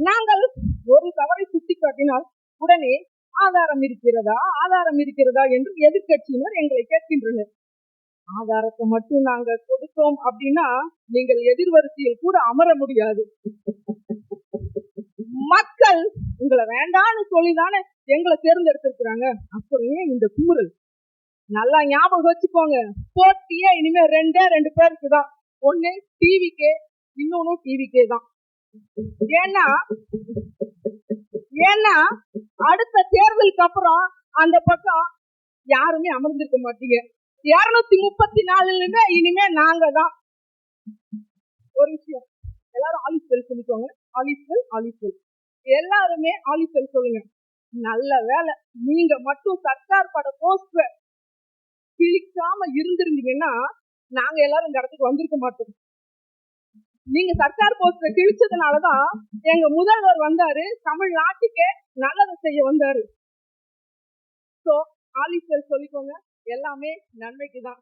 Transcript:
நாங்கள் ஒரு தவறை சுட்டி காட்டினால் உடனே ஆதாரம் இருக்கிறதா ஆதாரம் இருக்கிறதா என்று எதிர்கட்சியினர் எங்களை கேட்கின்றனர். ஆதாரத்தை மட்டும் நாங்க கொடுத்தோம் அப்படின்னா நீங்கள் எதிர்வரிசையில் கூட அமர முடியாது. மக்கள் உங்களை வேண்டான்னு சொல்லிதானே எங்களை தேர்ந்தெடுத்திருக்கிறாங்க. அப்புறம் இந்த குமுறல் நல்லா ஞாபகம் வச்சுக்கோங்க. போட்டியே இனிமே ரெண்டு பேருக்கு தான். ஒண்ணு டிவிக்கே, இன்னொன்னு டிவிக்கே தான். ஏன்னா அடுத்த தேர்தலுக்கு அப்புறம் அந்த பக்கம் யாருமே அமர்ந்திருக்க மாட்டீங்க. 234 இனிமே நாங்க தான். ஒரு விஷயம் எல்லாரும் ஆலிஸ்வெல் சொல்லிக்கோங்க. ஆலிஸ்வெல் எல்லாருமே ஆலிஸ்வெல் சொல்லுங்க. நல்ல வேலை நீங்க மட்டும் சர்க்கார் பட போஸ்டர் கிழிக்காம இருந்திருந்தீங்கன்னா நாங்க எல்லாரும் இந்த இடத்துக்கு வந்திருக்க மாட்டோம். நீங்க சர்க்கார் போஸ்டர் கிழிச்சதுனாலதான் எங்க முதல்வர் வந்தாரு, தமிழ்நாட்டுக்கே நல்லது செய்ய வந்தாரு. சோ ஆலிஸ்வெல் சொல்லிக்கோங்க, எல்லாமே நன்மைக்குதான்.